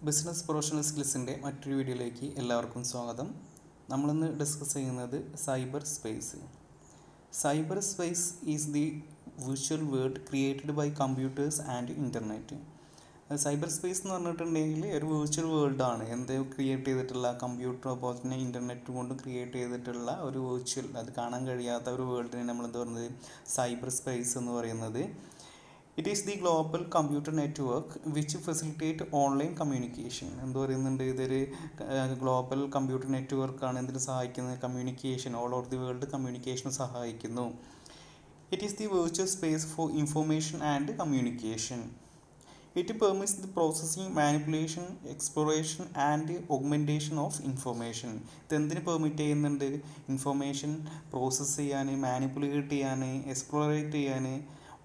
Business professional സ്കിൽസിൻ്റെ മറ്റൊരു വീഡിയോയിലേക്ക് എല്ലാവർക്കും സ്വാഗതം. നമ്മളിന്ന് ഡിസ്കസ് ചെയ്യുന്നത് cyber space. Cyber space is the virtual world created by computers and internet. Cyber space എന്ന് പറഞ്ഞിട്ടുണ്ടെങ്കിൽ ഒരു വിർച്വൽ വേൾഡാണ്. ക്രിയേറ്റ് ചെയ്തിട്ടുള്ള കമ്പ്യൂട്ടർ അതുപോലെ തന്നെ ഇൻ്റർനെറ്റ് കൊണ്ട് ക്രിയേറ്റ് ചെയ്തിട്ടുള്ള ഒരു വിർച്വൽ, അത് കാണാൻ കഴിയാത്ത ഒരു വേൾഡിനെ നമ്മൾ എന്താ പറയുന്നത്, സൈബർ സ്പേസ് എന്ന് പറയുന്നത്. It is the global computer network which facilitate online communication. എന്ത് പറയുന്നുണ്ട്, ഇതൊരു ഗ്ലോബൽ കമ്പ്യൂട്ടർ നെറ്റ്വർക്കാണ്. എന്തിനു സഹായിക്കുന്നത്? Communication, all over the world communication സഹായിക്കുന്നു. It is the virtual space for information and communication. It permits the processing, manipulation, exploration and augmentation of information. ഇതെന്തിന് permit ചെയ്യുന്നുണ്ട്? Information process ചെയ്യാൻ, മാനിപ്പുലേറ്റ് ചെയ്യാൻ, explore ചെയ്യാൻ,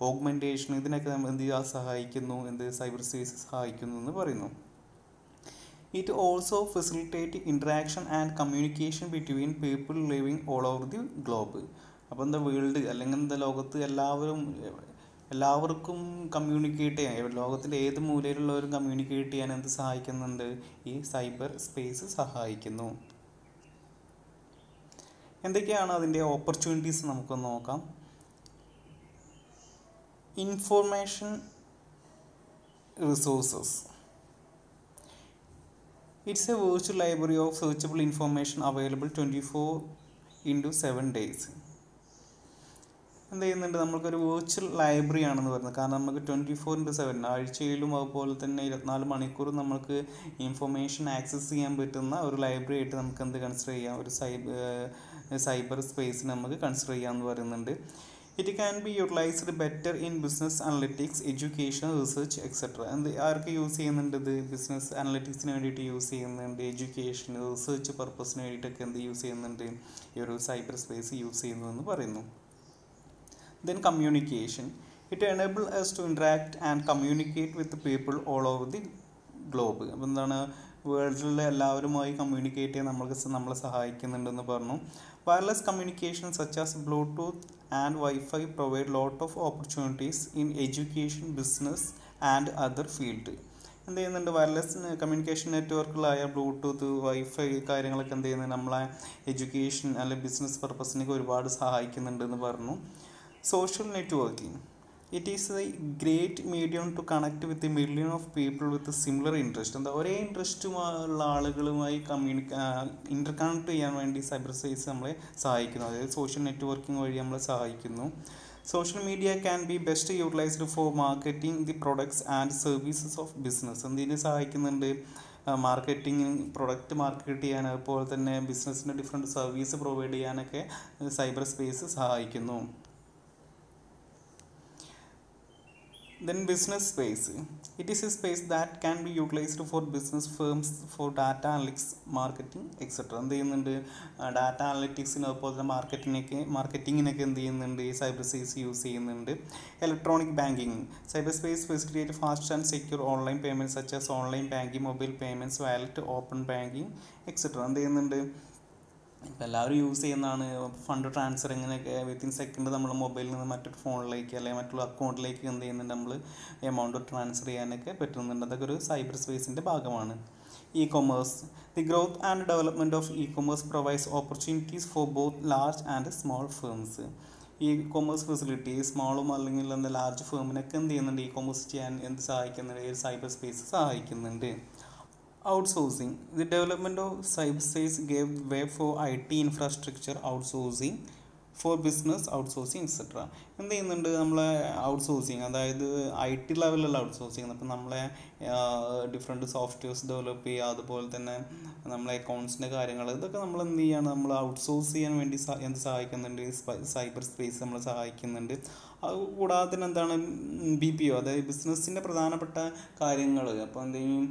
augmentation, ഇതിനൊക്കെ നമ്മൾ എന്ത് ചെയ്യാൻ സഹായിക്കുന്നു, സൈബർ സ്പേസ് സഹായിക്കുന്നു എന്ന് പറയുന്നു. It also facilitate interaction and communication between people living all over the globe. അപ്പോൾ വേൾഡ് അല്ലെങ്കിൽ ലോകത്ത് എല്ലാവർക്കും കമ്മ്യൂണിക്കേറ്റ് ചെയ്യാൻ, ലോകത്തിലെ ഏത് മൂലയിലുള്ളവരും കമ്മ്യൂണിക്കേറ്റ് ചെയ്യാൻ എന്ത് സഹായിക്കുന്നുണ്ട്? ഈ സൈബർ സ്പേസ് സഹായിക്കുന്നു. എന്തൊക്കെയാണ് അതിൻ്റെ ഓപ്പർച്യൂണിറ്റീസ് നമുക്കൊന്ന് നോക്കാം. Information resources. It's a virtual library of searchable information available 24/7 days. എന്ത് ചെയ്യുന്നുണ്ട്? നമ്മൾക്കൊരു വെർച്വൽ ലൈബ്രറി ആണെന്ന് പറയുന്നത്. കാരണം നമുക്ക് 24/7 ആഴ്ചയിലും അതുപോലെ തന്നെ 24 മണിക്കൂറും നമുക്ക് ഇൻഫർമേഷൻ ആക്സസ് ചെയ്യാൻ പറ്റുന്ന ഒരു ലൈബ്രറി ആയിട്ട് നമുക്ക് എന്ത് കൺസിഡർ ചെയ്യാം? ഒരു സൈബർ സ്പേസ് നമുക്ക് കൺസിഡർ ചെയ്യാമെന്ന് പറയുന്നുണ്ട്. It can be utilized better in business analytics, education, research, etc. Arc use ചെയ്യുന്നുണ്ട്? ഇത് ബിസിനസ് അനലിറ്റിക്സിന് വേണ്ടിയിട്ട് യൂസ് ചെയ്യുന്നുണ്ട്, എഡ്യൂക്കേഷൻ, റിസർച്ച് പർപ്പസിന് വേണ്ടിയിട്ടൊക്കെ യൂസ് ചെയ്യുന്നുണ്ട്, ഈ ഒരു സൈബർ സ്പേസ് യൂസ് ചെയ്യുന്നു എന്ന് പറയുന്നു. Then communication. It enables us to interact and communicate with the people all over the globe. അപ്പോൾ എന്താണ്, വേൾഡിലെ എല്ലാവരുമായി കമ്മ്യൂണിക്കേറ്റ് ചെയ്യാൻ നമ്മളെ സഹായിക്കുന്നുണ്ടെന്ന് പറഞ്ഞു. Wireless communication such as Bluetooth and wifi provide lot of opportunities in education, business and other field. എന്ത് ചെയ്യുന്നുണ്ട്? Wireless communication നെറ്റ്വർക്കുകളായ Bluetooth, wifi കാര്യങ്ങളൊക്കെ എന്ത് ചെയ്യുന്നത്? നമ്മളെ എഡ്യൂക്കേഷൻ അല്ലെങ്കിൽ ബിസിനസ് പർപ്പസിനൊക്കെ ഒരുപാട് സഹായിക്കുന്നുണ്ടെന്ന് പറഞ്ഞു. Social networking. It is a great medium to connect with a million of people with a similar interest. ഒരേ ഇൻട്രസ്റ്റുള്ള ആളുകളുമായി ഇൻ്റർകണക്ട് ചെയ്യാൻ വേണ്ടി സൈബർ സ്പേസ് നമ്മളെ സഹായിക്കുന്നു. അതായത് സോഷ്യൽ നെറ്റ്വർക്കിംഗ് വഴി നമ്മളെ സഹായിക്കുന്നു. Social media can be best utilised four marketing the products and services of business. എന്തിനു സഹായിക്കുന്നുണ്ട്? മാർക്കറ്റിംഗ്, പ്രൊഡക്റ്റ് മാർക്കറ്റ് ചെയ്യാൻ, അതുപോലെ തന്നെ ബിസിനസ്സിന് ഡിഫറെൻറ്റ് സർവീസ് പ്രൊവൈഡ് ചെയ്യാനൊക്കെ സൈബർ സ്പേസ് സഹായിക്കുന്നു. Then business space. It is a space that can be utilized for business firms for data analytics, marketing, etc. എന്ത് ചെയ്യുന്നുണ്ട്? ഡാറ്റ അനലിറ്റിക്സിന് അതുപോലെ തന്നെ മാർക്കറ്റിങ്ങിനൊക്കെ എന്ത് ചെയ്യുന്നുണ്ട്? ഈ സൈബർ സ്പേസ് യൂസ് ചെയ്യുന്നുണ്ട്. Electronic banking. Cyber space facilitate fast and secure online payments such as online banking, mobile payments, wallet, open banking, etcetera. എന്ത് ചെയ്യുന്നുണ്ട്? ഇപ്പോൾ എല്ലാവരും യൂസ് ചെയ്യുന്നതാണ് ഫണ്ട് ട്രാൻസ്ഫർ. ഇങ്ങനെയൊക്കെ വിത്തിൻ സെക്കൻഡ് നമ്മൾ മൊബൈലിൽ നിന്ന് മറ്റൊരു ഫോണിലേക്ക് അല്ലെങ്കിൽ മറ്റുള്ള അക്കൗണ്ടിലേക്ക് എന്ത് ചെയ്യുന്നുണ്ട്? നമ്മൾ എമൗണ്ട് ട്രാൻസ്ഫർ ചെയ്യാനൊക്കെ പറ്റുന്നുണ്ട്. അതൊക്കെ ഒരു സൈബർ സ്പേസിൻ്റെ ഭാഗമാണ്. Ecommerce. The growth and development of ecommerce provides opportunities for both large and small firms. Ecommerce facility സ്മോളും അല്ലെങ്കിൽ ലാർജ് ഫേമിനൊക്കെ എന്ത് ചെയ്യുന്നുണ്ട്? ഇ-കൊമേഴ്സ് ചെയ്യാൻ എന്ത് സഹായിക്കുന്നുണ്ട്? ഈ സൈബർ സ്പേസ് സഹായിക്കുന്നുണ്ട്. Outsourcing. The development of cyberspace gave way for IT infrastructure outsourcing, for business outsourcing, etc. എന്ത് ചെയ്യുന്നുണ്ട്? നമ്മളെ ഔട്ട്സോഴ്സിങ്, അതായത് IT ലെവലിലുള്ള ഔട്ട്സോഴ്സിങ്. അപ്പം നമ്മളെ ഡിഫറെൻറ്റ് സോഫ്റ്റ്വെയർസ് ഡെവലപ്പ് ചെയ്യുക, അതുപോലെ തന്നെ നമ്മളെ അക്കൗണ്ട്സിൻ്റെ കാര്യങ്ങൾ, ഇതൊക്കെ നമ്മൾ എന്ത് ചെയ്യുകയാണ്? നമ്മൾ ഔട്ട്സോഴ്സ് ചെയ്യാൻ വേണ്ടി എന്ത് സഹായിക്കുന്നുണ്ട്? സൈബർ സ്പേസ് നമ്മളെ സഹായിക്കുന്നുണ്ട്. അതുകൂടാതെ തന്നെ എന്താണ്? BPO, അതായത് ബിസിനസ്സിൻ്റെ പ്രധാനപ്പെട്ട കാര്യങ്ങൾ. അപ്പോൾ എന്തെങ്കിലും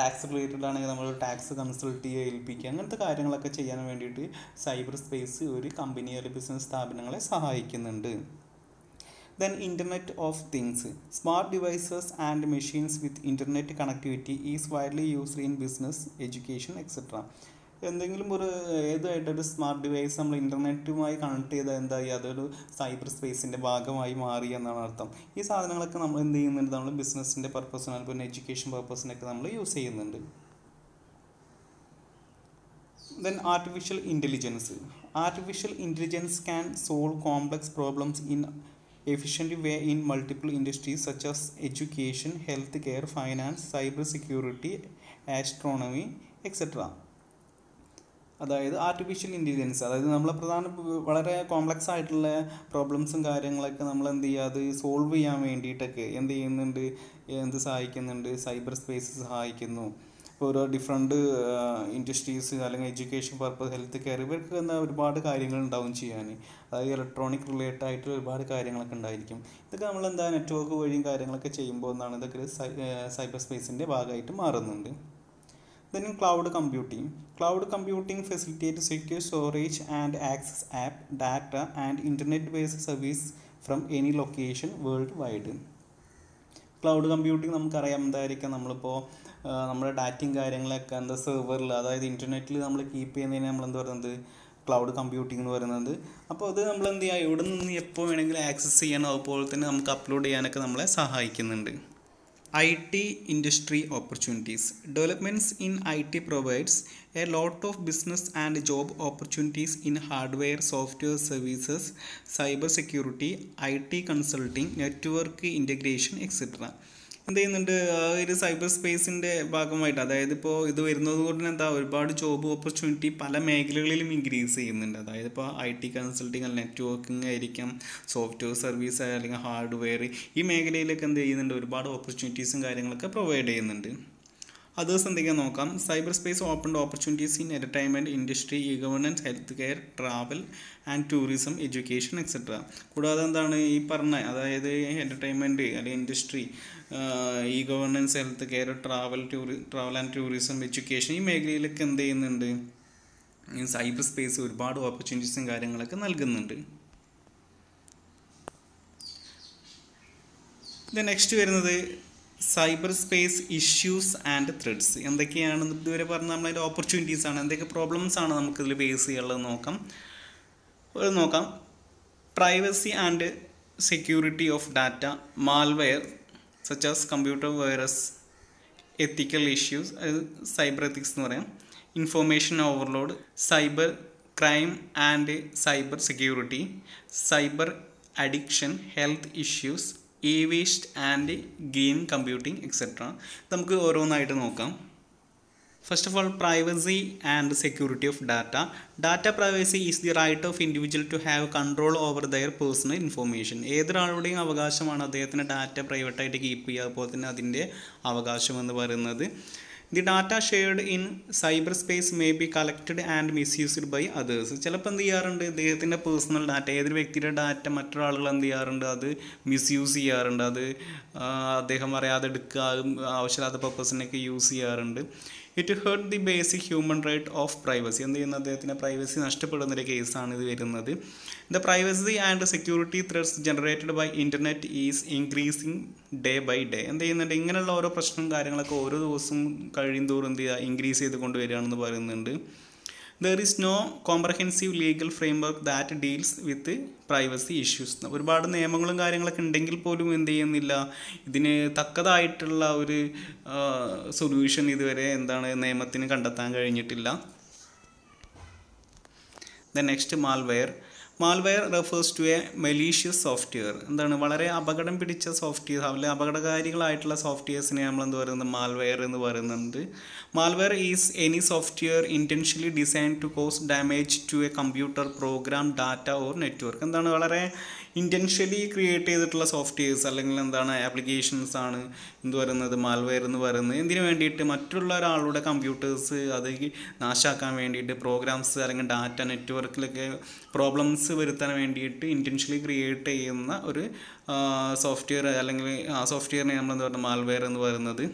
ടാക്സ് റിലേറ്റഡ് ആണെങ്കിൽ നമ്മൾ ടാക്സ് കൺസൾട്ട് ചെയ്യുക, ഏൽപ്പിക്കുക, അങ്ങനത്തെ കാര്യങ്ങളൊക്കെ ചെയ്യാൻ വേണ്ടിയിട്ട് സൈബർ സ്പേസ് ഒരു കമ്പനി അല്ലെങ്കിൽ ബിസിനസ് സ്ഥാപനങ്ങളെ സഹായിക്കുന്നുണ്ട്. Then Internet of Things. Smart devices and machines with internet connectivity is widely used in business, education, etc. എന്തെങ്കിലും ഒരു ഏതായിട്ടൊരു സ്മാർട്ട് ഡിവൈസ് നമ്മൾ ഇൻ്റർനെറ്റുമായി കണക്ട് ചെയ്താൽ എന്തായി അതൊരു സൈബർ സ്പേസിൻ്റെ ഭാഗമായി മാറി എന്നാണ് അർത്ഥം. ഈ സാധനങ്ങളൊക്കെ നമ്മൾ എന്ത് ചെയ്യുന്നുണ്ട്, നമ്മൾ ബിസിനസ്സിൻ്റെ പർപ്പസിന് അതുപോലെ എഡ്യൂക്കേഷൻ പർപ്പസിനൊക്കെ നമ്മൾ യൂസ് ചെയ്യുന്നുണ്ട്. Then artificial intelligence. Artificial intelligence can solve complex problems in efficient way in multiple industries such as education, healthcare, finance, cyber security, astronomy, etc. അതായത് ആർട്ടിഫിഷ്യൽ ഇൻ്റലിജൻസ്, അതായത് നമ്മളെ വളരെ കോംപ്ലക്സ് ആയിട്ടുള്ള പ്രോബ്ലംസും കാര്യങ്ങളൊക്കെ നമ്മൾ എന്ത് ചെയ്യുക, അത് സോൾവ് ചെയ്യാൻ വേണ്ടിയിട്ടൊക്കെ എന്ത് സഹായിക്കുന്നുണ്ട്, സൈബർ സ്പേസ് സഹായിക്കുന്നു. ഇപ്പോൾ ഓരോ ഡിഫറെൻറ്റ് ഇൻഡസ്ട്രീസ് അല്ലെങ്കിൽ എഡ്യൂക്കേഷൻ പർപ്പസ്, ഹെൽത്ത് കെയർ, ഇവർക്ക് എന്താ ഒരുപാട് കാര്യങ്ങൾ ഉണ്ടാവും ചെയ്യാൻ. അതായത് ഇലക്ട്രോണിക് റിലേറ്റഡ് ആയിട്ട് ഒരുപാട് കാര്യങ്ങളൊക്കെ ഉണ്ടായിരിക്കും. ഇതൊക്കെ നമ്മളെന്താ നെറ്റ്വർക്ക് വഴിയും കാര്യങ്ങളൊക്കെ ചെയ്യുമ്പോൾ എന്നാണ് ഇതൊക്കെ സൈബർ സ്പേസിൻ്റെ ഭാഗമായിട്ട് മാറുന്നുണ്ട്. Then cloud computing. Cloud computing facilitates secure storage and access app, data and internet-based service from any location worldwide. Cloud computing നമുക്കറിയാം എന്തായിരിക്കാം, നമ്മളിപ്പോൾ നമ്മുടെ ഡാറ്റയും കാര്യങ്ങളൊക്കെ എന്താ സെർവറിൽ, അതായത് ഇൻ്റർനെറ്റിൽ നമ്മൾ കീപ്പ് ചെയ്യുന്നതിന് നമ്മളെന്ത് പറയുന്നത് ക്ലൗഡ് കമ്പ്യൂട്ടിംഗ് എന്ന് പറയുന്നത്. അപ്പോൾ അത് നമ്മൾ എന്ത് ചെയ്യുക, ഇവിടെ നിന്ന് എപ്പോൾ വേണമെങ്കിലും ആക്സസ് ചെയ്യാനോ അതുപോലെ തന്നെ നമുക്ക് അപ്ലോഡ് ചെയ്യാനൊക്കെ നമ്മളെ സഹായിക്കുന്നുണ്ട്. IT industry opportunities. Developments in IT provides a lot of business and job opportunities in hardware, software services, cyber security, IT consulting, network integration, etc. എന്ത് ചെയ്യുന്നുണ്ട്, ഒരു സൈബർ സ്പേസിൻ്റെ ഭാഗമായിട്ട്, അതായത് ഇപ്പോൾ ഇത് വരുന്നത് കൊണ്ട് എന്താ ഒരുപാട് ജോബ് ഓപ്പർച്യൂണിറ്റി പല മേഖലകളിലും ഇൻക്രീസ് ചെയ്യുന്നുണ്ട്. അതായത് ഇപ്പോൾ IT കൺസൾട്ടിങ്, നെറ്റ്വർക്കിംഗ് ആയിരിക്കാം, സോഫ്റ്റ്വെയർ സർവീസ് അല്ലെങ്കിൽ ഹാർഡ്വെയർ, ഈ മേഖലയിലൊക്കെ എന്ത് ചെയ്യുന്നുണ്ട്, ഒരുപാട് ഓപ്പർച്യൂണിറ്റീസും കാര്യങ്ങളൊക്കെ പ്രൊവൈഡ് ചെയ്യുന്നുണ്ട്. അതേഴ്സ് എന്തൊക്കെയാണ് നോക്കാം. Cyber space open opportunities in entertainment industry, E governance, health care, travel and tourism, education, etcetera. കൂടാതെ എന്താണ് ഈ പറഞ്ഞ, അതായത് എൻ്റർടൈൻമെൻറ്റ് അല്ലെങ്കിൽ industry, E governance, health care, travel and tourism, education, ഈ മേഖലയിലൊക്കെ എന്ത് ചെയ്യുന്നുണ്ട്, സൈബർ സ്പേസ് ഒരുപാട് ഓപ്പർച്യൂണിറ്റീസും കാര്യങ്ങളൊക്കെ നൽകുന്നുണ്ട്. ഇത് നെക്സ്റ്റ് വരുന്നത് cyber space issues and threats. എന്തൊക്കെയാണെന്ന് ഇതുവരെ പറഞ്ഞ നമ്മളതിൻ്റെ ഓപ്പർച്യൂണിറ്റീസ് ആണ്, എന്തൊക്കെ പ്രോബ്ലംസ് ആണ് നമുക്കിതിൽ ഫേസ് ചെയ്യാനുള്ളത് നോക്കാം. Privacy and security of data, malware such as computer virus, ethical issues, cyber ethics എന്ന് പറയാം, information overload, cyber crime and cyber security, cyber addiction, health issues, waste and game computing, etcetera. നമുക്ക് ഓരോന്നായിട്ട് നോക്കാം. First of all, privacy and security of data. Data privacy is the right of individual to have control over their personal information. ഏതൊരാളുടെയും അവകാശമാണ് അദ്ദേഹത്തിൻ്റെ data പ്രൈവറ്റായിട്ട് keep ചെയ്യുക, അതുപോലെ തന്നെ അതിൻ്റെ അവകാശം എന്ന് പറയുന്നത്. The data shared in cyber space may be collected and misused by others. ചിലപ്പോൾ എന്ത് ചെയ്യാറുണ്ട്, അദ്ദേഹത്തിൻ്റെ പേഴ്സണൽ ഡാറ്റ, ഏതൊരു വ്യക്തിയുടെ ഡാറ്റ മറ്റൊരാളുകൾ എന്ത് ചെയ്യാറുണ്ട്, അത് മിസ്യൂസ് ചെയ്യാറുണ്ട്, അത് അദ്ദേഹം അറിയാതെ എടുക്കുക, ആവശ്യമില്ലാത്ത പർപ്പസിനൊക്കെ യൂസ് ചെയ്യാറുണ്ട്. It hurt the basic human right of privacy. എന്ത് ചെയ്യുന്ന അദ്ദേഹത്തിൻ്റെ പ്രൈവസി നഷ്ടപ്പെടുന്നൊരു കേസാണ് ഇത് വരുന്നത്. The privacy and security threats generated by internet is increasing day by day. എന്ത് ചെയ്യുന്നുണ്ട്, ഇങ്ങനെയുള്ള ഓരോ പ്രശ്നവും കാര്യങ്ങളൊക്കെ ഓരോ ദിവസവും കഴിയുന്തോറും എന്ത് ചെയ്യുക, ഇൻക്രീസ് ചെയ്ത് കൊണ്ടുവരികയാണെന്ന് പറയുന്നുണ്ട്. There is no comprehensive legal framework that deals with privacy issues. ഒരുപാട് നിയമങ്ങളും കാര്യങ്ങളൊക്കെ ഉണ്ടെങ്കിൽ പോലും എന്ത് ചെയ്യുന്നില്ല, ഇതിന് തക്കതായിട്ടുള്ള ഒരു സൊല്യൂഷൻ ഇതുവരെ നിയമത്തിന് കണ്ടെത്താൻ കഴിഞ്ഞിട്ടില്ല. The next, malware refers to a malicious software. വളരെ അപകടം പിടിച്ച സോഫ്റ്റ്വെയർ, അല്ലെങ്കിൽ അപകടകാരികളായിട്ടുള്ള സോഫ്റ്റ്വെയർസിനെ നമ്മളെന്ത് പറയുന്നത്, മാൽവെയർ എന്ന് പറയുന്നുണ്ട്. Malware is any software intentionally design to cause damage to a computer, program, data or network. വളരെ ഇൻറ്റൻഷ്യലി ക്രിയേറ്റ് ചെയ്തിട്ടുള്ള സോഫ്റ്റ്വെയർസ് അല്ലെങ്കിൽ ആപ്ലിക്കേഷൻസ് ആണ് എന്ത് പറയുന്നത്, മാൽവെയർ എന്ന് പറയുന്നത്. എന്തിനു വേണ്ടിയിട്ട്, മറ്റുള്ള ഒരാളുടെ കമ്പ്യൂട്ടേഴ്സ് അത് നാശാക്കാൻ വേണ്ടിയിട്ട്, പ്രോഗ്രാംസ് അല്ലെങ്കിൽ ഡാറ്റ നെറ്റ്വർക്കിലൊക്കെ പ്രോബ്ലംസ് വരുത്താൻ വേണ്ടിയിട്ട് ഇൻറ്റൻഷ്യലി ക്രിയേറ്റ് ചെയ്യുന്ന ഒരു സോഫ്റ്റ്വെയർ, അല്ലെങ്കിൽ ആ സോഫ്റ്റ്വെയറിനെ നമ്മൾ എന്താ പറയുക, മാൽവെയർ എന്ന് പറയുന്നത്.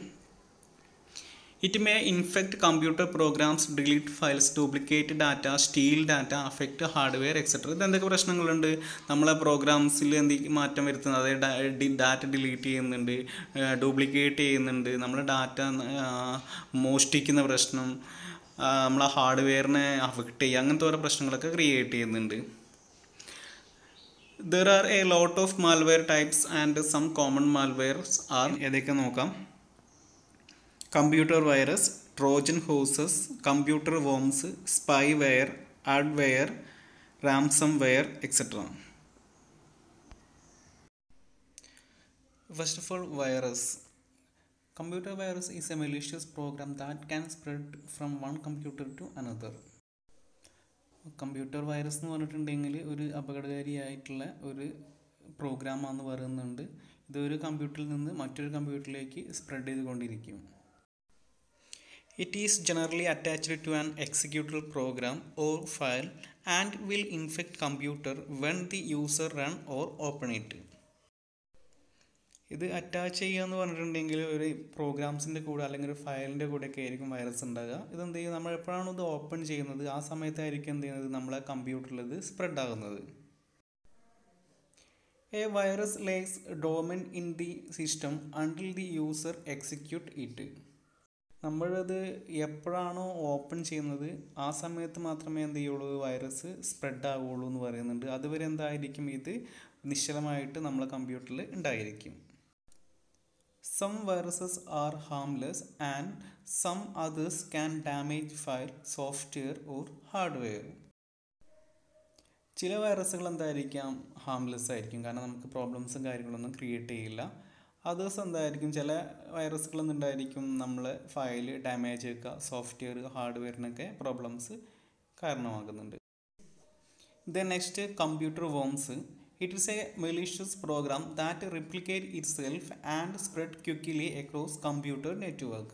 It may infect computer programs, delete files, duplicate data, steal data, affect hardware, etcetera. ഇതെന്തൊക്കെ പ്രശ്നങ്ങളുണ്ട്, നമ്മളെ പ്രോഗ്രാംസിൽ മാറ്റം വരുത്തുന്നത്, അതായത് ഡാറ്റ ഡിലീറ്റ് ചെയ്യുന്നുണ്ട്, ഡ്യൂപ്ലിക്കേറ്റ് ചെയ്യുന്നുണ്ട്, നമ്മുടെ ഡാറ്റ മോഷ്ടിക്കുന്ന പ്രശ്നം, നമ്മളെ ഹാർഡ്വെയറിനെ അഫക്റ്റ് ചെയ്യുക, അങ്ങനത്തെ ഓരോ പ്രശ്നങ്ങളൊക്കെ ക്രിയേറ്റ് ചെയ്യുന്നുണ്ട്. There are a lot of malware types and some common malwares are ഏതൊക്കെ നോക്കാം. Computer virus, Trojan horses, computer worms, spyware, adware, ransomware, etc. First of all, virus. Computer virus is a malicious program that can spread from one computer to another. Computer virus എന്ന് പറഞ്ഞിട്ടുണ്ടെങ്കിൽ ഒരു അപകടകാരിയായിട്ടുള്ള ഒരു പ്രോഗ്രാമാണെന്ന് പറയുന്നുണ്ട്. ഇതൊരു കമ്പ്യൂട്ടറിൽ നിന്ന് മറ്റൊരു കമ്പ്യൂട്ടറിലേക്ക് സ്പ്രെഡ് ചെയ്തുകൊണ്ടിരിക്കും. It is generally attached to an executable program or file and will infect computer when the user run or open it. ഇത് അറ്റാച്ച് ചെയ്യുക എന്ന് പറഞ്ഞിട്ടുണ്ടെങ്കിൽ ഒരു പ്രോഗ്രാംസിൻ്റെ കൂടെ അല്ലെങ്കിൽ ഒരു ഫയലിൻ്റെ കൂടെയൊക്കെ ആയിരിക്കും വൈറസ് ഉണ്ടാകുക. ഇതെന്ത് ചെയ്യും, നമ്മൾ എപ്പോഴാണ് ഇത് ഓപ്പൺ ചെയ്യുന്നത് ആ സമയത്തായിരിക്കും എന്ത് ചെയ്യുന്നത്, നമ്മളെ കമ്പ്യൂട്ടറിൽ ഇത് സ്പ്രെഡ് ആകുന്നത്. A virus lays dormant in the system until the user execute it. നമ്മളത് എപ്പോഴാണോ ഓപ്പൺ ചെയ്യുന്നത് ആ സമയത്ത് മാത്രമേ എന്ത് ചെയ്യുള്ളൂ, വൈറസ് സ്പ്രെഡ് ആവുള്ളൂ എന്ന് പറയുന്നുണ്ട്. അതുവരെ എന്തായിരിക്കും, ഇത് നിശ്ചലമായിട്ട് നമ്മളെ കമ്പ്യൂട്ടറിൽ ഉണ്ടായിരിക്കും. Some viruses are harmless and some others can damage file, software or hardware. ചില വൈറസുകൾ എന്തായിരിക്കാം, ഹാംലെസ് ആയിരിക്കും, കാരണം നമുക്ക് പ്രോബ്ലംസും കാര്യങ്ങളൊന്നും ക്രിയേറ്റ് ചെയ്യില്ല. അതേഴ്സ് എന്തായിരിക്കും, ചില വൈറസുകൾ എന്തായിരിക്കും നമ്മളെ ഫയൽ ഡാമേജ് ആക്കുക, സോഫ്റ്റ്വെയർ ഹാർഡ്വെയറിനൊക്കെ പ്രോബ്ലംസ് കാരണമാകുന്നുണ്ട്. Then next, computer worms. It is a malicious program that replicates itself and spread quickly across computer network.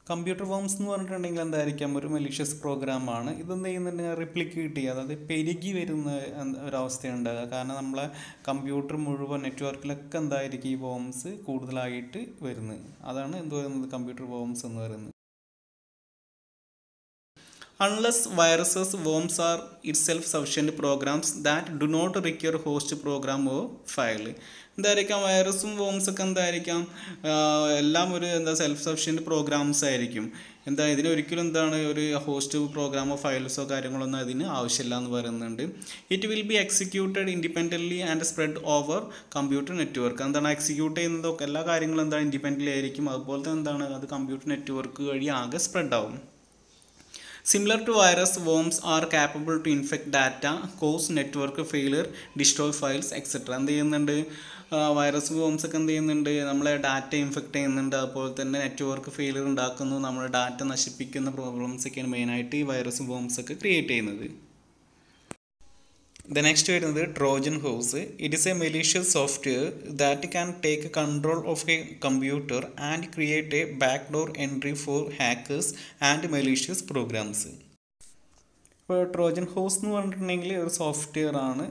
Computer worms എന്ന് പറഞ്ഞിട്ടുണ്ടെങ്കിൽ എന്തായിരിക്കാം, ഒരു മലീഷ്യസ് പ്രോഗ്രാമാണ്. ഇതെന്ത് ചെയ്യുന്നുണ്ടെങ്കിൽ റിപ്ലിക്കേറ്റ് ചെയ്യുക, അതായത് പെരുകി വരുന്ന ഒരവസ്ഥയുണ്ടാകുക. കാരണം നമ്മളെ കമ്പ്യൂട്ടർ മുഴുവൻ നെറ്റ്വർക്കിലൊക്കെ എന്തായിരിക്കും ഈ വോംസ് കൂടുതലായിട്ട് വരുന്നത്. അതാണ് എന്ത് പറയുന്നത്, കമ്പ്യൂട്ടർ വോംസ് എന്ന് പറയുന്നത്. Unless viruses, worms are itself sufficient programs that do not require host program or file. എന്തായിരിക്കാം, വൈറസും വോംസൊക്കെ എന്തായിരിക്കാം, എല്ലാം ഒരു സെൽഫ് സഫിഷ്യൻറ്റ് പ്രോഗ്രാംസ് ആയിരിക്കും. ഇതിനൊരിക്കലും ഒരു ഹോസ്റ്റ് പ്രോഗ്രാമോ ഫയൽസോ കാര്യങ്ങളൊന്നും അതിന് ആവശ്യമില്ല എന്ന് പറയുന്നുണ്ട്. It will be executed independently and spread over computer network. Execute ചെയ്യുന്നതൊക്കെ എല്ലാ കാര്യങ്ങളും ഇൻഡിപെൻഡൻ്റ്ലി ആയിരിക്കും. അതുപോലെ തന്നെ അത് കമ്പ്യൂട്ടർ നെറ്റ്വർക്ക് വഴി ആകെ സ്പ്രെഡ് ആവും. Similar to virus, worms are capable to infect data, cause network failure, destroy files, etc. എന്ത് ചെയ്യുന്നുണ്ട്, വൈറസ് വോംസ് ഒക്കെ എന്ത് ചെയ്യുന്നുണ്ട്, നമ്മളെ ഡാറ്റ ഇൻഫെക്റ്റ് ചെയ്യുന്നുണ്ട്. അതുപോലെ തന്നെ നെറ്റ്വർക്ക് ഫെയിലിയർ ഉണ്ടാക്കുന്നു, നമ്മുടെ ഡാറ്റ നശിപ്പിക്കുന്ന പ്രോബ്ലംസൊക്കെയാണ് മെയിനായിട്ട് ഈ വൈറസ് വോംസ് ഒക്കെ ക്രിയേറ്റ് ചെയ്യുന്നത്. The next വരുന്നത് Trojan horse. It is A malicious software that can take control of a computer and create a backdoor entry for hackers and malicious programs. ഇപ്പോൾ Trojan horse എന്ന് പറഞ്ഞിട്ടുണ്ടെങ്കിൽ ഒരു software ആണ്,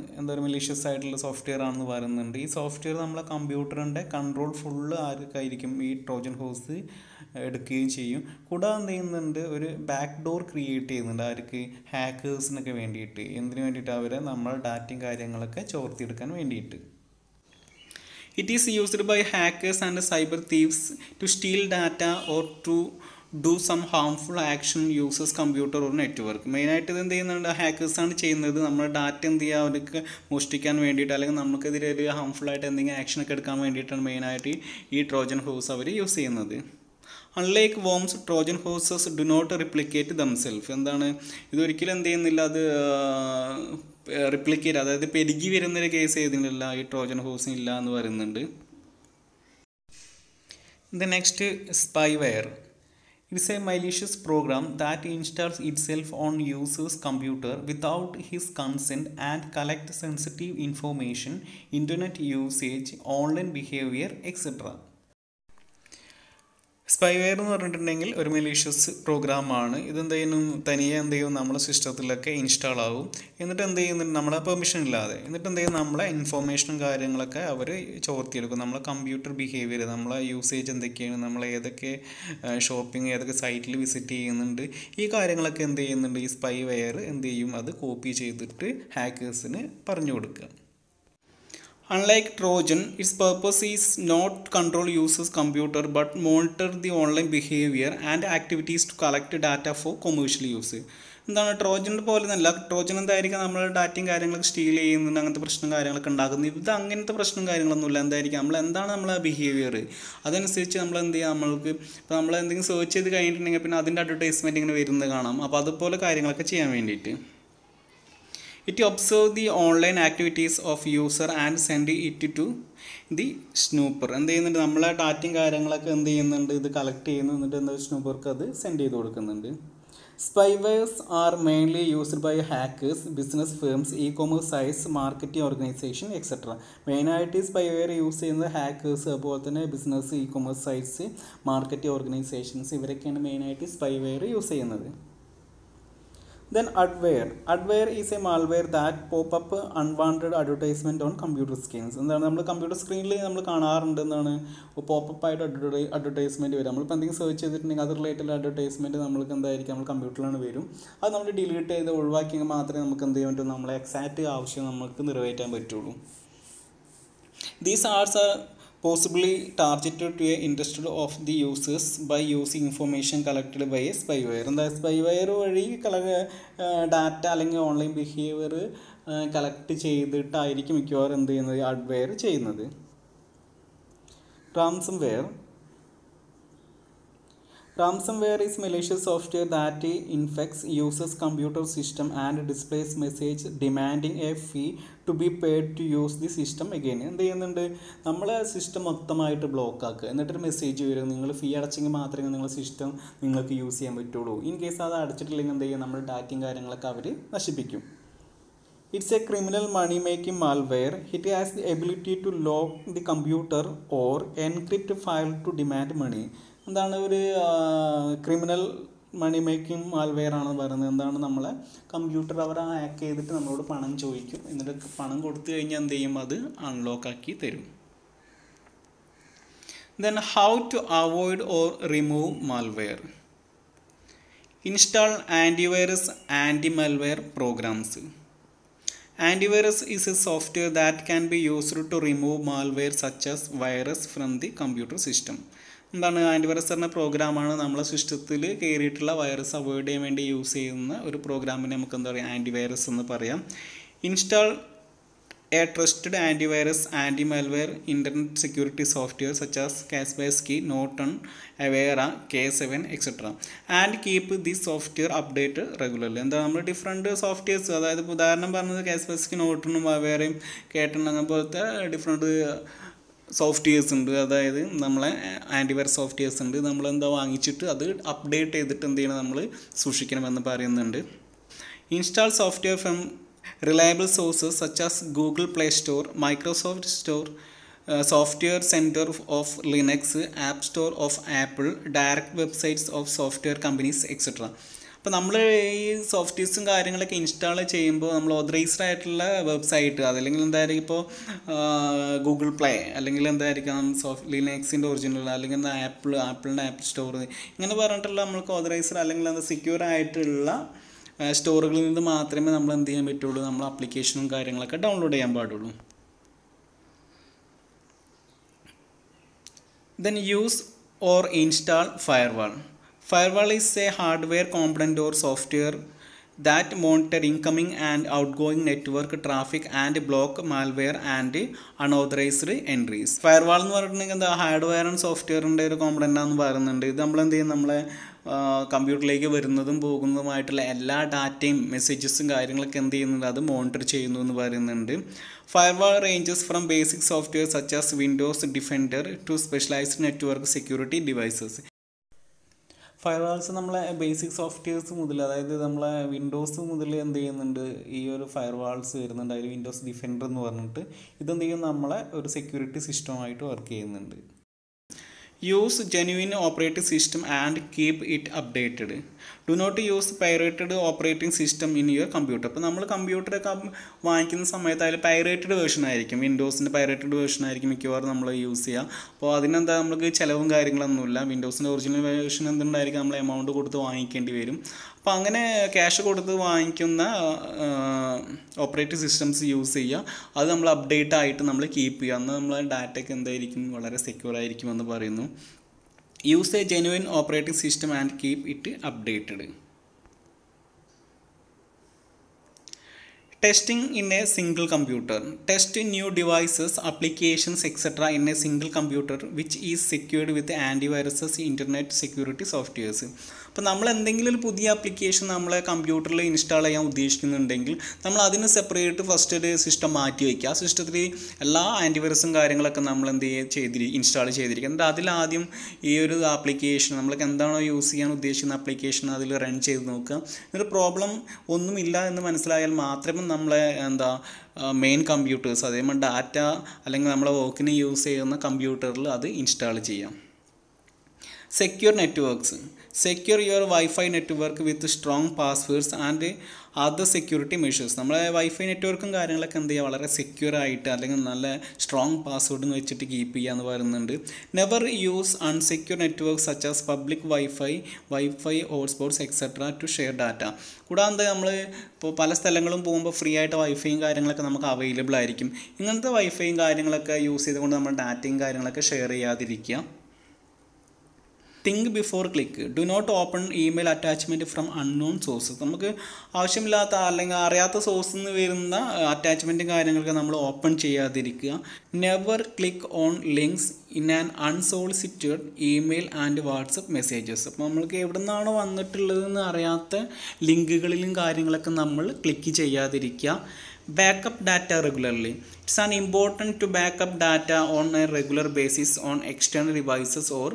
malicious ആയിട്ടുള്ള software ആണെന്ന് പറയുന്നുണ്ട്. ഈ സോഫ്റ്റ്വെയർ നമ്മളെ കമ്പ്യൂട്ടറിൻ്റെ കൺട്രോൾ ഫുള്ള് ആർക്കായിരിക്കും, ഈ ട്രോജൻ ഹോഴ്സ് എടുക്കുകയും ചെയ്യും. കൂടാതെ എന്ത് ചെയ്യുന്നുണ്ട്, ഒരു ബാക്ക് ഡോർ ക്രിയേറ്റ് ചെയ്യുന്നുണ്ട്. ആർക്ക്, ഹാക്കേഴ്സിനൊക്കെ വേണ്ടിയിട്ട്. എന്തിനു വേണ്ടിയിട്ട്, അവരെ നമ്മളെ ഡാറ്റയും കാര്യങ്ങളൊക്കെ ചോർത്തിയെടുക്കാൻ വേണ്ടിയിട്ട്. It is used by hackers and cyber thieves to steal data or to do some harmful action uses computer or network. മെയിനായിട്ട് ഇത് എന്ത് ചെയ്യുന്നുണ്ട്, ഹാക്കേഴ്സാണ് ചെയ്യുന്നത്. നമ്മുടെ ഡാറ്റ എന്ത് ചെയ്യുക, അവർക്ക് മോഷ്ടിക്കാൻ വേണ്ടിയിട്ട് അല്ലെങ്കിൽ നമുക്കെതിരെ ഒരു ഹാംഫുള്ളായിട്ട് എന്തെങ്കിലും ആക്ഷനൊക്കെ എടുക്കാൻ വേണ്ടിയിട്ടാണ് മെയിനായിട്ട് ഈ ട്രോജൻ ഹോഴ്സ് അവർ യൂസ് ചെയ്യുന്നത്. Unlike worms, Trojan horses do not replicate themselves. ഇതൊരിക്കലും എന്ത് ചെയ്യുന്നില്ല, അത് റിപ്ലിക്കേറ്റ്, അതായത് പെരുകി വരുന്നൊരു കേസ് ഏതിനില്ല, ഈ ട്രോജൻ ഹോഴ്സിന് ഇല്ല എന്ന് പറയുന്നുണ്ട്. The next, spyware. It's a malicious program that installs itself on user's computer without his consent and collects sensitive information, internet usage, online behavior, etc. Spyware എന്ന് പറഞ്ഞിട്ടുണ്ടെങ്കിൽ ഒരു മലീഷ്യസ് പ്രോഗ്രാമാണ്. തനിയെ നമ്മളെ സിസ്റ്റത്തിലൊക്കെ ഇൻസ്റ്റാൾ ആവും. എന്നിട്ട് എന്ത് ചെയ്യുന്നുണ്ട്, നമ്മളെ പെർമിഷൻ ഇല്ലാതെ എന്നിട്ട് എന്ത് ചെയ്യും, നമ്മളെ ഇൻഫോർമേഷനും കാര്യങ്ങളൊക്കെ അവർ ചോർത്തിയെടുക്കും. നമ്മളെ കമ്പ്യൂട്ടർ ബിഹേവിയർ, നമ്മളെ യൂസേജ് എന്തൊക്കെയാണ്, നമ്മൾ ഏതൊക്കെ ഷോപ്പിംഗ് ഏതൊക്കെ സൈറ്റിൽ വിസിറ്റ് ചെയ്യുന്നുണ്ട്, ഈ കാര്യങ്ങളൊക്കെ എന്ത് ചെയ്യുന്നുണ്ട്, ഈ സ്പൈവെയർ എന്ത് ചെയ്യും, അത് കോപ്പി ചെയ്തിട്ട് ഹാക്കേഴ്സിന് പറഞ്ഞു കൊടുക്കുക. Unlike Trojan, its purpose is not control users' computer but monitor the online behavior and activities to collect data for commercial use. എന്താണ് ട്രോജൻ പോലെ നല്ല ട്രോജൻ എന്തായിരിക്കും നമ്മൾ ഡാറ്റയും കാര്യങ്ങളൊക്കെ സ്റ്റീൽ ചെയ്യുന്നുണ്ട്, അങ്ങനത്തെ പ്രശ്നം കാര്യങ്ങളൊക്കെ ഉണ്ടാക്കുന്നത്. ഇത് അങ്ങനത്തെ പ്രശ്നം കാര്യങ്ങളൊന്നുമില്ല. എന്തായിരിക്കും എന്താണ് നമ്മളെ ബിഹേവിയർ അതനുസരിച്ച് നമ്മൾ എന്ത് ചെയ്യുക, നമ്മൾക്ക് ഇപ്പോൾ നമ്മൾ എന്തെങ്കിലും സെർച്ച് ചെയ്ത് കഴിഞ്ഞിട്ടുണ്ടെങ്കിൽ പിന്നെ അതിൻ്റെ അഡ്വർടൈസ്മെൻറ്റ് ഇങ്ങനെ വരുന്നത് കാണാം. അപ്പോൾ അതുപോലെ കാര്യങ്ങളൊക്കെ ചെയ്യാൻ വേണ്ടിയിട്ട് it observe the online activities of user and send it to the snooper. എന്ത് ചെയ്യുന്നുണ്ട്, നമ്മളെ ഡാറ്റയും കാര്യങ്ങളൊക്കെ എന്ത് ചെയ്യുന്നുണ്ട്, ഇത് കളക്ട് ചെയ്യുന്നു, എന്നിട്ട് എന്താ സ്നൂപ്പർക്ക് അത് സെൻഡ് ചെയ്ത് കൊടുക്കുന്നുണ്ട്. Spywares are mainly used by hackers, business firms, ecommerce sites, marketing organisation etcetera. മെയിനായിട്ട് ഈ സ്പൈവെയർ യൂസ് ചെയ്യുന്നത് ഹാക്കേഴ്സ്, അതുപോലെ തന്നെ business, ecommerce sites, marketing organisations, ഇവരൊക്കെയാണ് മെയിനായിട്ട് സ്പൈവെയർ യൂസ് ചെയ്യുന്നത്. Then adware is a malware that pop up unwanted advertisement on computer screens. എന്താണ് നമ്മൾ കമ്പ്യൂട്ടർ സ്ക്രീനിൽ നമ്മൾ കാണാറുണ്ട്, എന്താണ് പോപ്പപ്പ് ആയിട്ട് അഡ്വർടൈസ്മെൻറ്റ് വരും. നമ്മളിപ്പോൾ എന്തെങ്കിലും സെർച്ച് ചെയ്തിട്ടുണ്ടെങ്കിൽ അത് റിലേറ്റഡ് അഡ്വർടൈസ്മെൻറ്റ് നമ്മൾക്ക് എന്തായിരിക്കും നമ്മൾ കമ്പ്യൂട്ടറിലാണ് വരും. അത് നമ്മൾ ഡിലീറ്റ് ചെയ്ത് ഒഴിവാക്കിയെങ്കിൽ മാത്രമേ നമുക്ക് എന്ത് ചെയ്യാൻ പറ്റൂ, നമ്മളെ എക്സാക്റ്റ് ആവശ്യം നമുക്ക് നിറവേറ്റാൻ പറ്റുള്ളൂ. These ads are possibly targeted to a interest of the users by using information collected by a spyware. എന്താ സ്പൈവെയർ വഴി ഡാറ്റ അല്ലെങ്കിൽ ഓൺലൈൻ ബിഹേവിയർ കളക്ട് ചെയ്തിട്ടായിരിക്കും മിക്കവാറും എന്ത് ചെയ്യുന്നത്, അഡ്വെയർ ചെയ്യുന്നത്. Ransomware is malicious software that infects users' computer system and displays message demanding a fee to be paid to use the system again. എന്ത് ചെയ്യുന്നുണ്ട്, നമ്മളെ സിസ്റ്റം മൊത്തമായിട്ട് ബ്ലോക്ക് ആക്കുക, എന്നിട്ടൊരു മെസ്സേജ് വരും, നിങ്ങൾ ഫീ അടച്ചെങ്കിൽ മാത്രമേ നിങ്ങളുടെ സിസ്റ്റം നിങ്ങൾക്ക് യൂസ് ചെയ്യാൻ പറ്റുള്ളൂ. ഇൻ കേസ് അത് അടച്ചിട്ടില്ലെങ്കിൽ എന്ത് ചെയ്യും, നമ്മുടെ ഡാറ്റയും കാര്യങ്ങളൊക്കെ അവർ നശിപ്പിക്കും. It's a criminal money-making malware. It has the ability to lock the computer or encrypt file to demand money. എന്താണ് ഒരു ക്രിമിനൽ മണി മേക്കിംഗ് മാൽവെയർ ആണെന്ന് പറയുന്നത്. എന്താണ്, നമ്മളെ കമ്പ്യൂട്ടർ അവർ ഹാക്ക് ചെയ്തിട്ട് നമ്മളോട് പണം ചോദിക്കും, എന്നിട്ട് പണം കൊടുത്തു കഴിഞ്ഞാൽ എന്ത് ചെയ്യും, അത് അൺലോക്ക് ആക്കി തരും. Then how to avoid or remove malware. Install antivirus anti-malware programs. Antivirus is a software that can be used to remove malware such as virus from the computer system. എന്താണ് ആൻറ്റിവൈറസ് എന്ന പ്രോഗ്രാമാണ് നമ്മളെ സിസ്റ്റത്തിൽ കയറിയിട്ടുള്ള virus avoid ചെയ്യാൻ വേണ്ടി use ചെയ്യുന്ന ഒരു പ്രോഗ്രാമിനെ നമുക്ക് എന്താ പറയുക, ആൻറ്റിവൈറസ് എന്ന് പറയാം. Install a trusted antivirus anti malware internet security software such as Kaspersky, Norton, Avira, K7 etcetera and keep the software update regularly. എന്താ നമ്മൾ ഡിഫറെൻറ്റ് സോഫ്റ്റ്വെയർസ്, അതായത് ഉദാഹരണം പറഞ്ഞത് കാസ്പെർസ്കി, നോർട്ടണും അവേറയും കേട്ടൺ അങ്ങനത്തെ ഡിഫറെൻറ്റ് സോഫ്റ്റ്വെയർസ് ഉണ്ട്. അതായത് നമ്മളെ ആൻറ്റിവൈറസ് സോഫ്റ്റ്വെയർസ് ഉണ്ട്. നമ്മളെന്താ വാങ്ങിച്ചിട്ട് അത് അപ്ഡേറ്റ് ചെയ്തിട്ട് എന്ത് ചെയ്യണം, നമ്മൾ സൂക്ഷിക്കണമെന്ന് പറയുന്നുണ്ട്. Install software from reliable sources such as Google play store, Microsoft store, software centre of Linux, app store of apple, direct websites of software companies etcetera. അപ്പോൾ നമ്മൾ ഈ സോഫ്റ്റ്വെയർസും കാര്യങ്ങളൊക്കെ ഇൻസ്റ്റാൾ ചെയ്യുമ്പോൾ നമ്മൾ ഓതറൈസ്ഡ് ആയിട്ടുള്ള വെബ്സൈറ്റ്, അതല്ലെങ്കിൽ എന്തായിരിക്കും ഇപ്പോൾ ഗൂഗിൾ പ്ലേ, അല്ലെങ്കിൽ എന്തായിരിക്കാം ലിനക്സിൻ്റെ ഒറിജിനൽ, അല്ലെങ്കിൽ എന്താ ആപ്പിളിൻ്റെ ആപ്പ് സ്റ്റോർ, ഇങ്ങനെ പറഞ്ഞിട്ടുള്ള നമ്മൾക്ക് ഓതറൈസ്ഡ് അല്ലെങ്കിൽ എന്താ സെക്യൂർ ആയിട്ടുള്ള സ്റ്റോറുകളിൽ നിന്ന് മാത്രമേ നമ്മൾ എന്ത് ചെയ്യാൻ പറ്റുള്ളൂ, നമ്മൾ ആപ്ലിക്കേഷനും കാര്യങ്ങളൊക്കെ ഡൗൺലോഡ് ചെയ്യാൻ പാടുള്ളൂ. Then use or install firewall. Firewall is a hardware component or software that monitor incoming and outgoing network traffic and block malware and unauthorized entries. Firewall എന്ന് പറഞ്ഞിട്ടുണ്ടെങ്കിൽ എന്താ, ഹാർഡ്വെയർ ആൻഡ് സോഫ്റ്റ്വെയറിൻ്റെ ഒരു കോമ്പണൻ്റ് ആണെന്ന് പറയുന്നുണ്ട്. ഇത് നമ്മളെന്ത് ചെയ്യും, നമ്മളെ കമ്പ്യൂട്ടറിലേക്ക് വരുന്നതും പോകുന്നതുമായിട്ടുള്ള എല്ലാ ഡാറ്റയും മെസ്സേജസും കാര്യങ്ങളൊക്കെ എന്ത് ചെയ്യുന്നുണ്ട്, അത് മോണിറ്റർ ചെയ്യുന്നു എന്ന് പറയുന്നുണ്ട്. Firewall ranges from basic software such as Windows Defender to specialised network security devices. Firewalls നമ്മളെ ബേസിക് സോഫ്റ്റ്വെയർസ് മുതൽ, അതായത് നമ്മളെ വിൻഡോസ് മുതൽ എന്ത് ചെയ്യുന്നുണ്ട്, ഈ ഒരു ഫയർവാൾസ് വരുന്നുണ്ട്. അതിൽ വിൻഡോസ് ഡിഫൻഡർ എന്ന് പറഞ്ഞിട്ട് ഇതെന്ത് ചെയ്യും, നമ്മളെ ഒരു സെക്യൂരിറ്റി സിസ്റ്റമായിട്ട് വർക്ക് ചെയ്യുന്നുണ്ട്. Use genuine operating system and keep it updated. Do not use pirated operating system in your computer. അപ്പോൾ നമ്മൾ കമ്പ്യൂട്ടറൊക്കെ വാങ്ങിക്കുന്ന സമയത്ത് അതിൽ പൈറേറ്റഡ് വേർഷൻ ആയിരിക്കും, വിൻഡോസിൻ്റെ പൈറേറ്റഡ് വേർഷൻ ആയിരിക്കും മിക്കവാറും നമ്മൾ യൂസ് ചെയ്യുക. അപ്പോൾ അതിനെന്താ നമുക്ക് ചിലവും കാര്യങ്ങളൊന്നുമില്ല. വിൻഡോസിൻ്റെ ഒറിജിനൽ വേർഷൻ എന്തുണ്ടായിരിക്കും, നമ്മൾ എമൗണ്ട് കൊടുത്ത് വാങ്ങിക്കേണ്ടി വരും. അപ്പോൾ അങ്ങനെ ക്യാഷ് കൊടുത്ത് വാങ്ങിക്കുന്ന ഓപ്പറേറ്റിംഗ് സിസ്റ്റംസ് യൂസ് ചെയ്യുക. അത് നമ്മൾ അപ്ഡേറ്റ് ആയിട്ട് നമ്മൾ കീപ്പ് ചെയ്യുക. എന്നാൽ നമ്മളെ ഡാറ്റയ്ക്ക് എന്തായിരിക്കും, വളരെ സെക്യൂർ ആയിരിക്കും എന്ന് പറയുന്നു. Use A genuine operating system and keep it updated. Testing in a single computer. Test new devices, applications, etc. in a single computer which is secured with antiviruses, internet security softwares. അപ്പോൾ നമ്മൾ എന്തെങ്കിലും ഒരു പുതിയ application നമ്മളെ കമ്പ്യൂട്ടറിൽ install ചെയ്യാൻ ഉദ്ദേശിക്കുന്നുണ്ടെങ്കിൽ നമ്മൾ അതിന് സെപ്പറേറ്റ് ഫസ്റ്റ് ഒരു സിസ്റ്റം മാറ്റി വയ്ക്കുക. ആ സിസ്റ്റത്തിൽ എല്ലാ ആൻറ്റിവൈറസും കാര്യങ്ങളൊക്കെ നമ്മൾ എന്ത് ഇൻസ്റ്റാൾ ചെയ്തിരിക്കുക. എന്നിട്ട് അതിലാദ്യം ഈ ഒരു ആപ്ലിക്കേഷൻ നമ്മൾക്ക് എന്താണോ യൂസ് ചെയ്യാൻ ഉദ്ദേശിക്കുന്ന ആപ്ലിക്കേഷൻ അതിൽ റൺ ചെയ്ത് നോക്കുക. എന്നിട്ട് പ്രോബ്ലം ഒന്നുമില്ല എന്ന് മനസ്സിലായാൽ മാത്രമേ നമ്മളെ മെയിൻ കമ്പ്യൂട്ടേഴ്സ്, അതേപോലെ ഡാറ്റ അല്ലെങ്കിൽ നമ്മളെ വർക്കിന് യൂസ് ചെയ്യുന്ന കമ്പ്യൂട്ടറിൽ അത് ഇൻസ്റ്റാൾ ചെയ്യാം. Secure networks. Secure your wifi network with strong passwords and other security measures. നമ്മളെ വൈഫൈ നെറ്റ്വർക്കും കാര്യങ്ങളൊക്കെ എന്ത് ചെയ്യുക, വളരെ സെക്യൂർ ആയിട്ട് അല്ലെങ്കിൽ നല്ല സ്ട്രോങ് പാസ്വേഡ് വെച്ചിട്ട് കീപ്പ് ചെയ്യുക എന്ന് പറയുന്നുണ്ട്. Never use unsecure network such as public wifi hotspots etcetera to share data. കൂടാതെ നമ്മൾ ഇപ്പോൾ പല സ്ഥലങ്ങളും പോകുമ്പോൾ ഫ്രീ ആയിട്ട് വൈഫൈയും കാര്യങ്ങളൊക്കെ നമുക്ക് അവൈലബിൾ ആയിരിക്കും. ഇങ്ങനത്തെ വൈഫൈയും കാര്യങ്ങളൊക്കെ യൂസ് ചെയ്തുകൊണ്ട് നമ്മൾ ഡാറ്റയും കാര്യങ്ങളൊക്കെ ഷെയർ ചെയ്യാതിരിക്കുക. Think before click. Do not open email attachment from unknown sources. നമുക്ക് ആവശ്യമില്ലാത്ത അല്ലെങ്കിൽ അറിയാത്ത സോഴ്സിൽ നിന്ന് വരുന്ന അറ്റാച്ച്മെൻറ്റും കാര്യങ്ങളൊക്കെ നമ്മൾ ഓപ്പൺ ചെയ്യാതിരിക്കുക. Never click on links in an unsolicited email and WhatsApp messages. അപ്പോൾ നമ്മൾക്ക് എവിടെ നിന്നാണോ വന്നിട്ടുള്ളതെന്ന് അറിയാത്ത ലിങ്കുകളിലും കാര്യങ്ങളൊക്കെ നമ്മൾ ക്ലിക്ക് ചെയ്യാതിരിക്കുക. Backup data regularly. It's an important to backup data on a regular basis on external devices or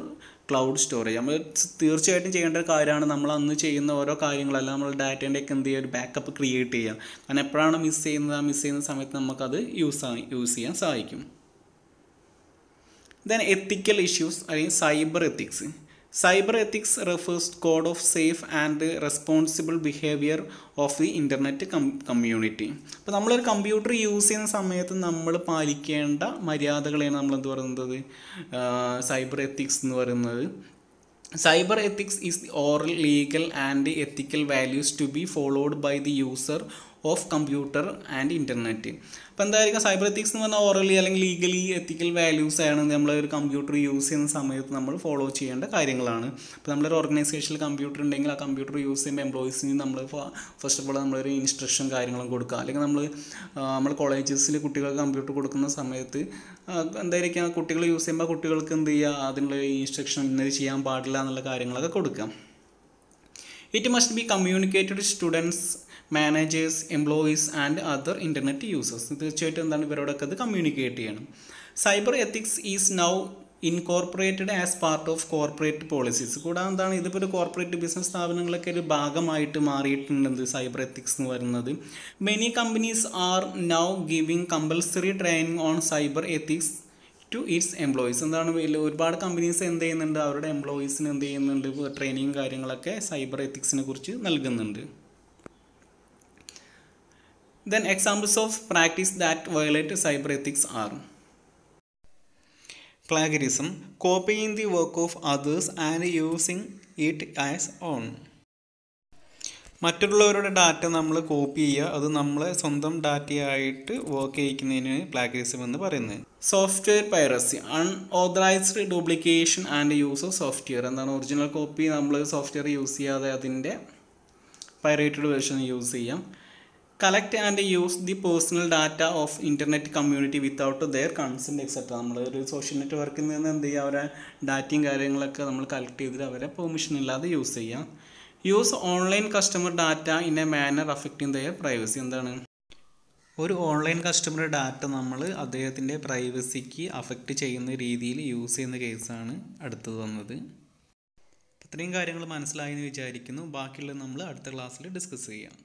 cloud storage. നമ്മൾ തീർച്ചയായിട്ടും ചെയ്യേണ്ട ഒരു കാര്യമാണ്. നമ്മൾ അന്ന് ചെയ്യുന്ന ഓരോ കാര്യങ്ങളെല്ലാം നമ്മൾ ഡാറ്റേൻ്റെയൊക്കെ എന്ത് ചെയ്യുക, ഒരു ബാക്കപ്പ് ക്രിയേറ്റ് ചെയ്യുക. കാരണം എപ്പോഴാണ് മിസ് ചെയ്യുന്ന സമയത്ത് നമുക്കത് യൂസ് ചെയ്യാൻ സഹായിക്കും. ദെൻ എത്തിക്കൽ ഇഷ്യൂസ് അല്ലെങ്കിൽ cyber ethics. Cyber ethics refers code of safe and responsible behaviour of the internet community. അപ്പോൾ നമ്മളൊരു കമ്പ്യൂട്ടർ യൂസ് ചെയ്യുന്ന സമയത്ത് നമ്മൾ പാലിക്കേണ്ട മര്യാദകളെയാണ് നമ്മൾ എന്ത് പറയുന്നത്, സൈബർ എത്തിക്സ് എന്ന് പറയുന്നത്. Cyber ethics is the moral, legal and ethical values to be followed by the user of computer and internet. അപ്പോൾ എന്തായിരിക്കും സൈബർ എത്തിക്സ് എന്ന് പറഞ്ഞാൽ ഓറലി അല്ലെങ്കിൽ ലീഗലി എത്തിക്കൽ വാല്യൂസ് ആണ് നമ്മൾ ഒരു കമ്പ്യൂട്ടർ യൂസ് ചെയ്യുന്ന സമയത്ത് നമ്മൾ ഫോളോ ചെയ്യേണ്ട കാര്യങ്ങളാണ്. ഇപ്പോൾ നമ്മളൊരു ഓർഗനൈസേഷനിൽ കമ്പ്യൂട്ടർ ഉണ്ടെങ്കിൽ ആ കമ്പ്യൂട്ടർ യൂസ് ചെയ്യുമ്പോൾ എംപ്ലോയീസിന് നമ്മൾ ഫസ്റ്റ് ഓഫ് ഓൾ നമ്മളൊരു ഇൻസ്ട്രക്ഷൻ കാര്യങ്ങളും കൊടുക്കുക. അല്ലെങ്കിൽ നമ്മൾ കോളേജസിൽ കുട്ടികൾക്ക് കമ്പ്യൂട്ടർ കൊടുക്കുന്ന സമയത്ത് എന്തായിരിക്കും കുട്ടികൾ യൂസ് ചെയ്യുമ്പോൾ കുട്ടികൾക്ക് എന്ത് ചെയ്യുക, അതിനുള്ള ഇൻസ്ട്രക്ഷൻ ഇന്നത് ചെയ്യാൻ പാടില്ല എന്നുള്ള കാര്യങ്ങളൊക്കെ കൊടുക്കാം. It must be communicated students, managers, employees and other internet users. തീർച്ചയായിട്ടും എന്താണ് ഇവരോടൊക്കെ അത് കമ്മ്യൂണിക്കേറ്റ് ചെയ്യണം. Cyber ethics is now incorporated as part of corporate policies. കൂടാതെ എന്താണ് ഇതിപ്പോൾ ഒരു കോർപ്പറേറ്റ് ബിസിനസ് സ്ഥാപനങ്ങളൊക്കെ ഒരു ഭാഗമായിട്ട് മാറിയിട്ടുണ്ട് സൈബർ എത്തിക്സ് എന്ന് പറയുന്നത്. Many companies are now giving compulsory training on cyber ethics to its employees. എന്താണ് ഒരുപാട് കമ്പനീസ് എന്ത് ചെയ്യുന്നുണ്ട്, അവരുടെ എംപ്ലോയീസിന് എന്ത് ചെയ്യുന്നുണ്ട്, ട്രെയിനിങ് കാര്യങ്ങളൊക്കെ സൈബർ എത്തിക്സിനെ കുറിച്ച് നൽകുന്നുണ്ട്. Then examples of practice that violate cyber ethics are plagiarism, copying the work of others and using it as own. മറ്റുള്ളവരുടെ ഡാറ്റ നമ്മൾ കോപ്പി ചെയ്യുക, അത് നമ്മളെ സ്വന്തം ഡാറ്റയായിട്ട് വർക്ക് ചെയ്യിക്കുന്നതിന് പ്ലാഗറിസം എന്ന് പറയുന്നത്. Software piracy, unauthorised duplication and use of software. എന്താണ് original copy നമ്മൾ സോഫ്റ്റ്വെയർ യൂസ് ചെയ്യാതെ അതിൻ്റെ പൈറേറ്റഡ് വേർഷൻ യൂസ് ചെയ്യാം. Collect and use the personal data of internet community without their consent etcetera. നമ്മളൊരു സോഷ്യൽ നെറ്റ്വർക്കിൽ നിന്ന് എന്ത് ചെയ്യുക, അവരെ ഡാറ്റയും കാര്യങ്ങളൊക്കെ നമ്മൾ കളക്ട് ചെയ്തിട്ട് അവരെ പെർമിഷൻ ഇല്ലാതെ യൂസ് ചെയ്യാം. Use online customer data in a manner affecting their privacy. എന്താണ് ഒരു ഓൺലൈൻ കസ്റ്റമർ ഡാറ്റ നമ്മൾ അദ്ദേഹത്തിൻ്റെ പ്രൈവസിക്ക് അഫക്റ്റ് ചെയ്യുന്ന രീതിയിൽ യൂസ് ചെയ്യുന്ന കേസാണ് അടുത്തത് വന്നത്. ഇത്രയും കാര്യങ്ങൾ മനസ്സിലായെന്ന് വിചാരിക്കുന്നു. ബാക്കിയുള്ളത് നമ്മൾ അടുത്ത ക്ലാസ്സിൽ ഡിസ്കസ് ചെയ്യാം.